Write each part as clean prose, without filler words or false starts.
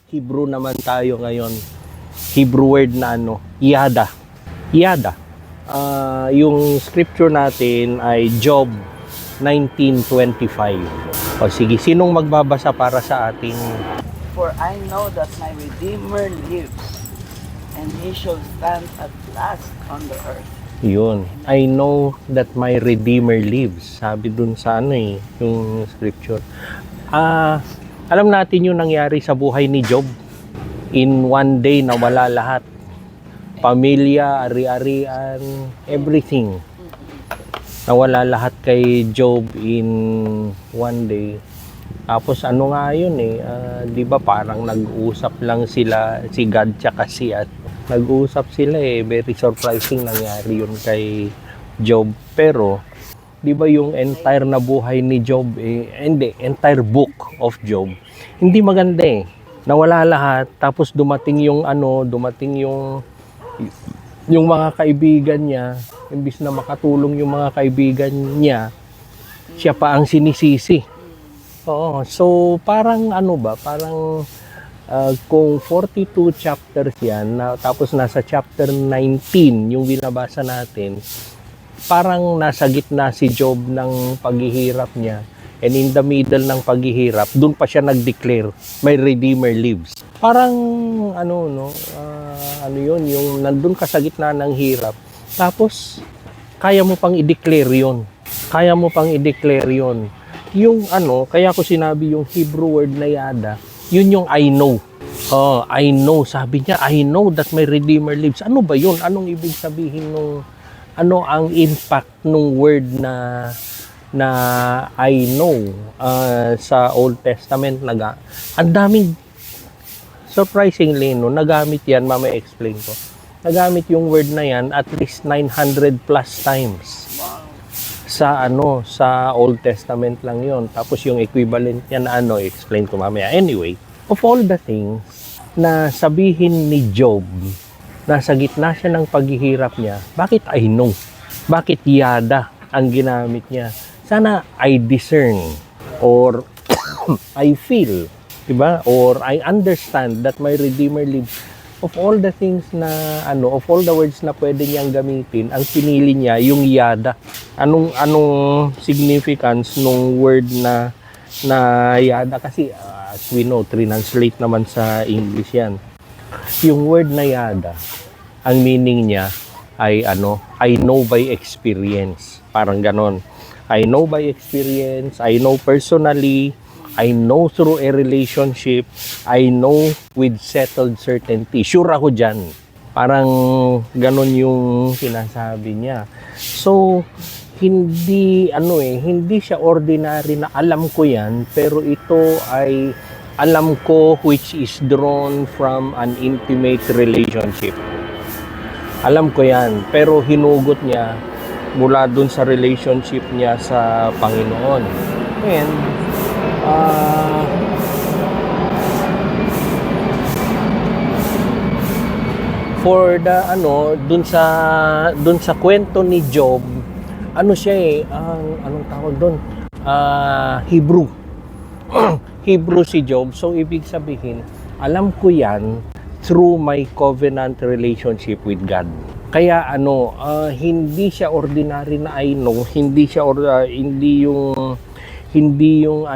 Hebrew naman tayo ngayon. Hebrew word na ano, yada. Yada. Yung scripture natin ay Job 19:25. O sige, sinong magbabasa para sa ating? For I know that my Redeemer lives, and he shall stand at last on the earth. Yun. I know that my Redeemer lives. Sabi dun sa ano yung scripture. Alam natin yung nangyari sa buhay ni Job. In one day, nawala lahat. Pamilya, ari-arian, everything. Nawala lahat kay Job in one day. Tapos ano nga yun di ba parang nag-usap lang sila, si God tsaka si at nag-usap sila very surprising nangyari yun kay Job. Pero di ba yung entire na buhay ni Job hindi, entire book of Job, hindi maganda nawala lahat, tapos dumating yung mga kaibigan niya, imbis na makatulong yung mga kaibigan niya, siya pa ang sinisisi. Oo, so parang parang kung 42 chapters yan, tapos nasa chapter 19 yung binabasa natin, parang nasa gitna si Job ng paghihirap niya, and in the middle ng paghihirap, dun pa siya nag-declare, my Redeemer lives. Parang yun, yung nandun ka sa gitna ng hirap, tapos kaya mo pang i-declare yun. Yung kaya ko sinabi yung Hebrew word na yada, yun yung I know. I know, sabi niya, I know that my Redeemer lives. Ano ba yun? Anong ibig sabihin nung ano ang impact ng word na I know sa Old Testament? Ang daming, surprisingly, nagamit yan, mamaya explain ko. Nagamit yung word na yan at least 900 plus times. Sa Old Testament lang yon. Tapos yung equivalent niya na explain ko mamaya. Anyway, of all the things na sabihin ni Job, nasa gitna siya ng paghihirap niya, bakit I know? Bakit yada ang ginamit niya? Sana I discern or I feel, diba? Or I understand that my Redeemer lives. Of all the things na of all the words na pwede niyang gamitin, ang pinili niya yung yada. Anong significance nung word na yada? Kasi as we know, translate naman sa English yan. Yung word na yada, ang meaning niya ay I know by experience. Parang ganon. I know by experience, I know personally, I know through a relationship, I know with settled certainty. Sure ako dyan. Parang ganon yung sinasabi niya. So, hindi siya ordinary na alam ko yan, pero ito ay alam ko which is drawn from an intimate relationship. Alam ko yan, pero hinugot niya mula dun sa relationship niya sa Panginoon. And for the dun sa kwento ni Job, siya anong tawag doon? Hebrew. Hebrew si Job. So ibig sabihin, alam ko yan through my covenant relationship with God. Kaya hindi siya ordinary na I know, hindi yung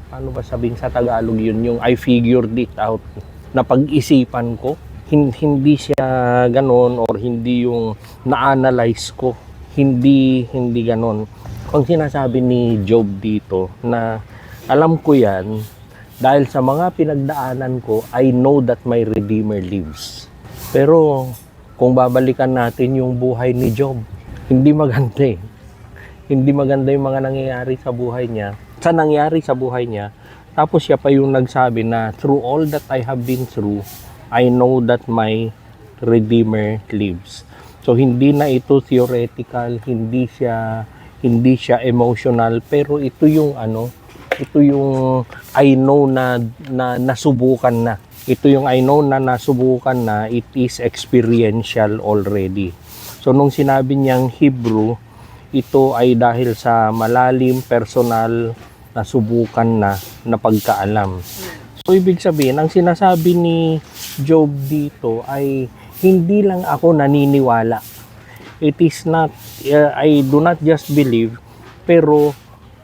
paano ba sabihin sa Tagalog yun, yung I figured it out, na pag-isipan ko, hindi siya ganon, or hindi yung na-analyze ko, hindi ganon. Ang sinasabi ni Job dito na alam ko yan dahil sa mga pinagdaanan ko, I know that my Redeemer lives. Pero kung babalikan natin yung buhay ni Job, hindi maganda Hindi maganda yung mga nangyayari sa buhay niya. Tapos siya pa yung nagsabi na through all that I have been through, I know that my Redeemer lives. So hindi na ito theoretical, hindi siya emotional, pero ito yung I know na nasubukan na. Ito yung I know na nasubukan na, it is experiential already. So nung sinabi niyang Hebrew, ito ay dahil sa malalim, personal, nasubukan na pagkaalam. So, ibig sabihin, ang sinasabi ni Job dito ay hindi lang ako naniniwala. It is not, I do not just believe, pero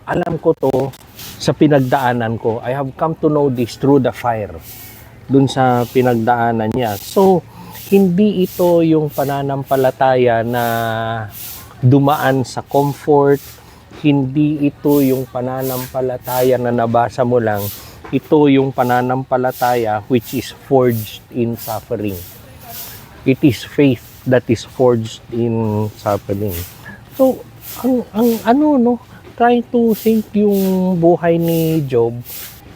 alam ko to sa pinagdaanan ko. I have come to know this through the fire. Dun sa pinagdaanan niya. So, hindi ito yung pananampalataya na dumaan sa comfort. Hindi ito yung pananampalataya na nabasa mo lang. Ito yung pananampalataya which is forged in suffering. It is faith that is forged in suffering. So, try to think yung buhay ni Job.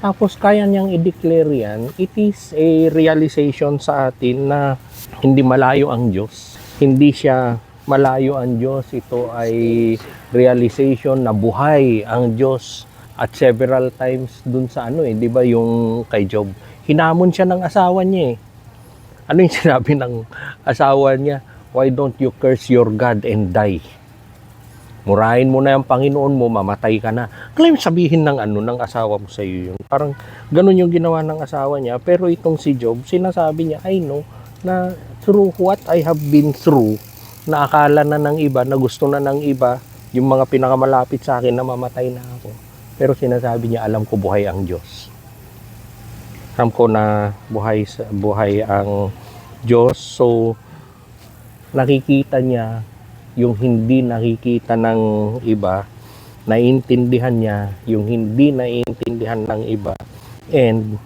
Tapos kaya niyang i-declare yan. It is a realization sa atin na hindi malayo ang Diyos. Hindi siya malayo ang Diyos. Ito ay realization na buhay ang Diyos. At several times dun sa di ba yung kay Job, hinamon siya ng asawa niya eh. Ano yung sinabi ng asawa niya? Why don't you curse your God and die? Murahin mo na yung Panginoon mo, mamatay ka na. Claim sabihin ng ng asawa mo sa iyo yun. Parang ganun yung ginawa ng asawa niya. Pero itong si Job, sinasabi niya, I know na through what I have been through, na akala na ng iba, na gusto na ng iba, yung mga pinakamalapit sa akin na mamatay na ako. Pero sinasabi niya, alam ko buhay ang Diyos. Alam ko na buhay ang Diyos. So, nakikita niya yung hindi nakikita ng iba, naiintindihan niya yung hindi naiintindihan ng iba, and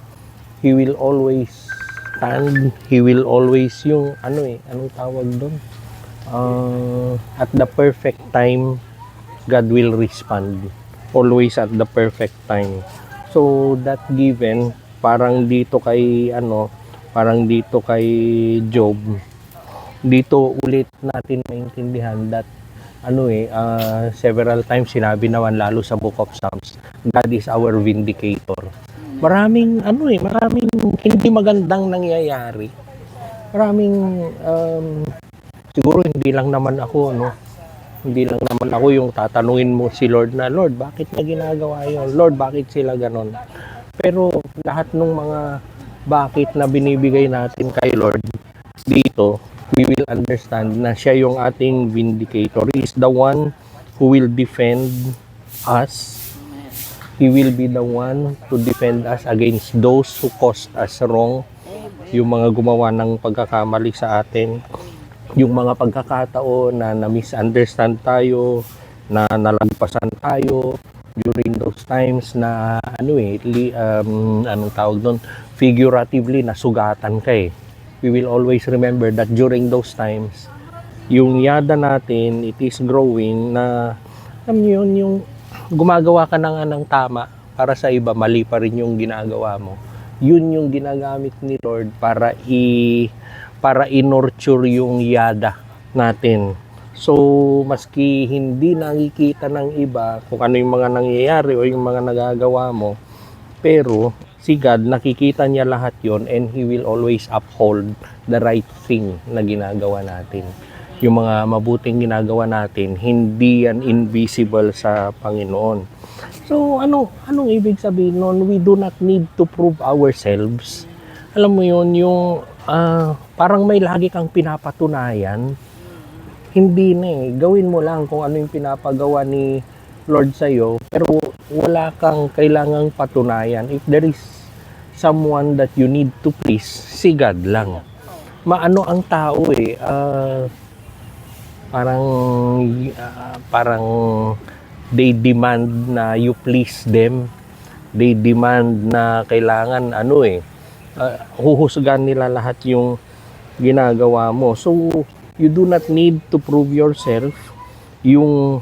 he will always stand, he will always yung anong tawag doon? At the perfect time, God will respond. Always at the perfect time. So, that given, parang dito kay Job, dito ulit natin maintindihan that several times sinabi naman lalo sa Book of Psalms, God is our vindicator. Maraming hindi magandang nangyayari. Maraming siguro hindi lang naman ako yung tatanungin mo si Lord na, Lord, bakit na ginagawa yun? Lord, bakit sila ganon? Pero lahat ng mga bakit na binibigay natin kay Lord dito, we will understand na siya yung ating vindicator. He is the one who will defend us. He will be the one to defend us against those who caused us wrong. Yung mga gumawa ng pagkakamali sa atin. Yung mga pagkakataon na misunderstand tayo, na nalagpasan tayo during those times na anong tawag doon, figuratively nasugatan ka eh. We will always remember that during those times, yung yada natin, it is growing na yung gumagawa ka na nga ng tama para sa iba, mali pa rin yung ginagawa mo. Yun yung ginagamit ni Lord para i-nurture yung yada natin. So, maski hindi nakikita ng iba kung ano yung mga nangyayari o yung mga nagagawa mo, pero si God, nakikita niya lahat yon, and He will always uphold the right thing na ginagawa natin. Yung mga mabuting ginagawa natin, hindi yan invisible sa Panginoon. So, anong ibig sabihin nun? We do not need to prove ourselves. Alam mo yun, yung parang may lagi kang pinapatunayan. Hindi na eh. Gawin mo lang kung ano yung pinapagawa ni Lord sa'yo, pero wala kang kailangang patunayan. If there is someone that you need to please, si God lang. Maano ang tao eh, parang they demand na you please them. They demand na kailangan huhusgan nila lahat yung ginagawa mo. So, you do not need to prove yourself. Yung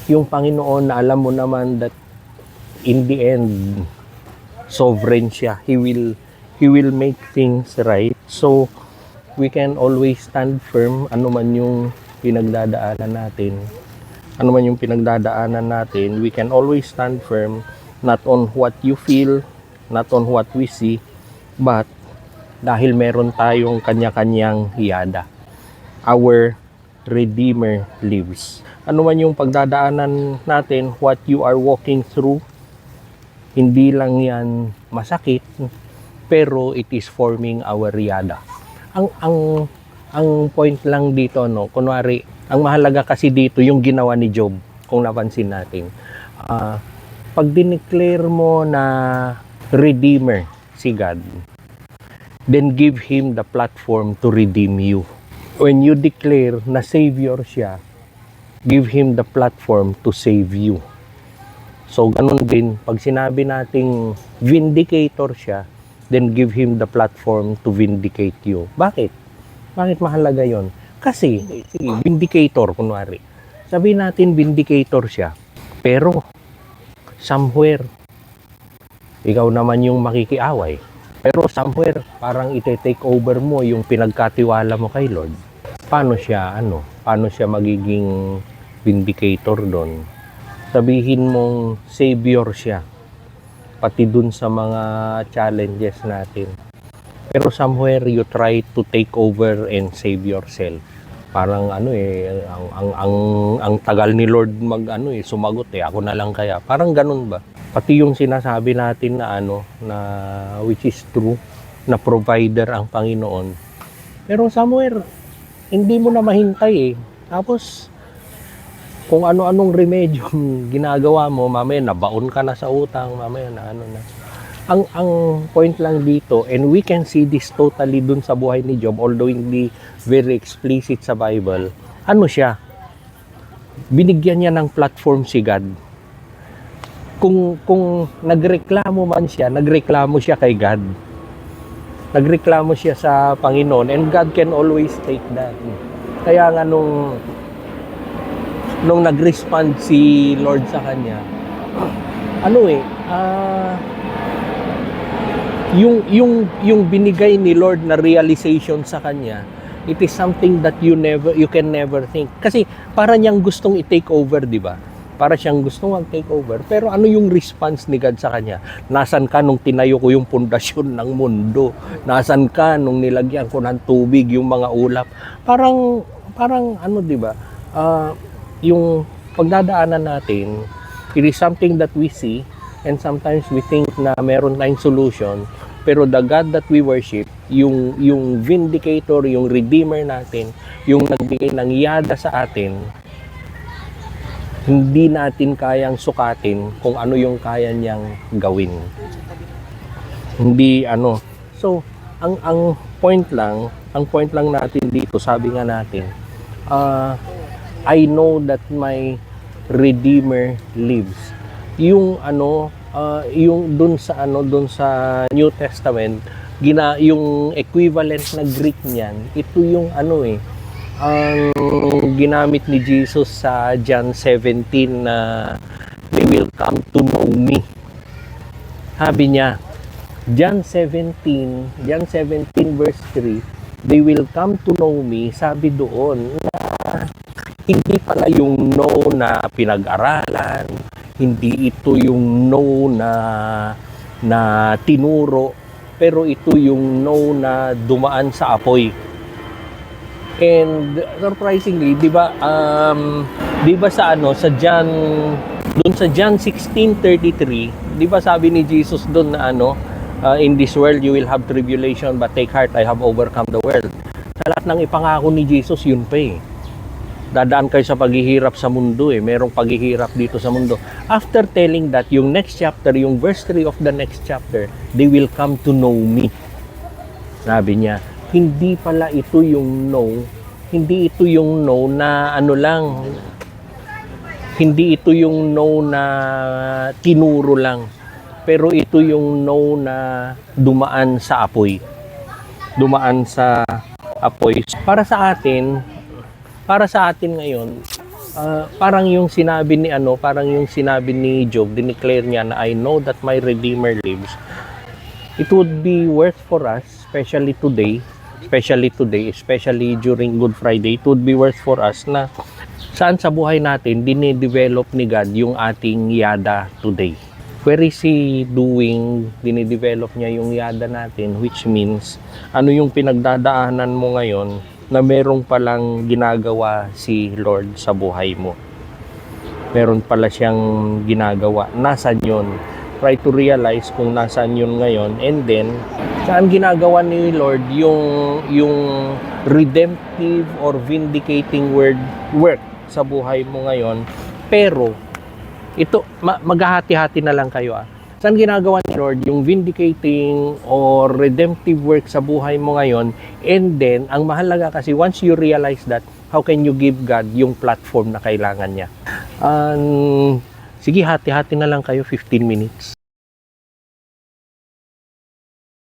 Panginoon na alam mo naman that in the end, sovereign siya. He will make things right. So, we can always stand firm ano man yung pinagdadaanan natin. We can always stand firm, not on what you feel, not on what we see, but dahil meron tayong kanya-kanyang hiyada. Our Redeemer lives. Ano man yung pagdadaanan natin, what you are walking through, hindi lang yan masakit, pero it is forming our yada. Ang point lang dito, no, kunwari, ang mahalaga kasi dito yung ginawa ni Job, kung napansin natin. Pag dineclare mo na Redeemer si God, then give Him the platform to redeem you. When you declare na Savior siya, give Him the platform to save you. So, ganun din, pag sinabi nating vindicator siya, then give Him the platform to vindicate you. Bakit? Bakit mahalaga yon? Kasi, sige, vindicator, kunwari. Sabihin natin, vindicator siya. Pero, somewhere, ikaw naman yung makikiaway. Pero somewhere, parang ite-take over mo yung pinagkatiwala mo kay Lord. Paano siya magiging vindicator doon? Sabihin mong savior siya, pati dun sa mga challenges natin. Pero somewhere you try to take over and save yourself. Parang ang tagal ni Lord sumagot ako na lang kaya. Parang ganun ba? Pati yung sinasabi natin na na which is true, na provider ang Panginoon. Pero somewhere hindi mo na mahintay Tapos kung ano-anong remedyo ginagawa mo, mamaya nabaon ka na sa utang, mamaya na na. Ang point lang dito, and we can see this totally dun sa buhay ni Job, although hindi very explicit sa Bible, siya? Binigyan niya ng platform si God. Kung nagreklamo man siya, nagreklamo siya kay God. Nagreklamo siya sa Panginoon, and God can always take that. Kaya nga nung nag-respond si Lord sa kanya, yung binigay ni Lord na realization sa kanya, it is something that you can never think. Kasi para niyang gustong i-take over, di ba? Para siyang gustong mag-take over. Pero ano yung response ni God sa kanya? Nasan ka nung tinayo ko yung pundasyon ng mundo? Nasan ka nung nilagyan ko ng tubig yung mga ulap? Parang di ba? Yung pagdadaanan natin, it is something that we see, and sometimes we think na meron tayong solution, pero the God that we worship, yung vindicator, yung redeemer natin, yung nagbigay ng yada sa atin, hindi natin kayang sukatin kung ano yung kaya niyang gawin. Hindi So, ang point lang natin dito, sabi nga natin, I know that my Redeemer lives. Yung yung dun sa New Testament, yung equivalent na Greek niyan, ito yung ang ginamit ni Jesus sa John 17 na they will come to know me. Sabi niya, John 17 verse 3, they will come to know me, sabi doon na hindi pala yung know na pinag-aralan, hindi ito yung know na tinuro, pero ito yung know na dumaan sa apoy. And surprisingly, 'di ba sa John, doon sa John 16:33, 'di ba sabi ni Jesus doon na in this world you will have tribulation, but take heart, I have overcome the world. Sa lahat ng ipangako ni Jesus, yun pa dadaan kayo sa paghihirap sa mundo merong paghihirap dito sa mundo. After telling that, yung next chapter, yung verse 3 of the next chapter, they will come to know me. Sabi niya, hindi pala ito yung know, hindi ito yung know na hindi ito yung know na tinuro lang, pero ito yung know na dumaan sa apoy. Dumaan sa apoy. Para sa atin ngayon, parang yung sinabi ni Job, dineclare niya na I know that my Redeemer lives. It would be worth for us, especially during Good Friday, it would be worth for us na saan sa buhay natin dinidevelop ni God yung ating yada today. Where is He doing? Dinidevelop niya yung yada natin, which means ano yung pinagdadaanan mo ngayon na merong palang ginagawa si Lord sa buhay mo. Meron pala siyang ginagawa. Nasaan yun? try to realize kung nasaan yun ngayon, and then saan ginagawa ni Lord yung redemptive or vindicating work sa buhay mo ngayon. Pero ito maghahati-hati na lang kayo. Saan ginagawa ni Lord yung vindicating or redemptive work sa buhay mo ngayon, and then ang mahalaga kasi once you realize that, how can you give God yung platform na kailangan niya? Sige, hati-hati na lang kayo, 15 minutes.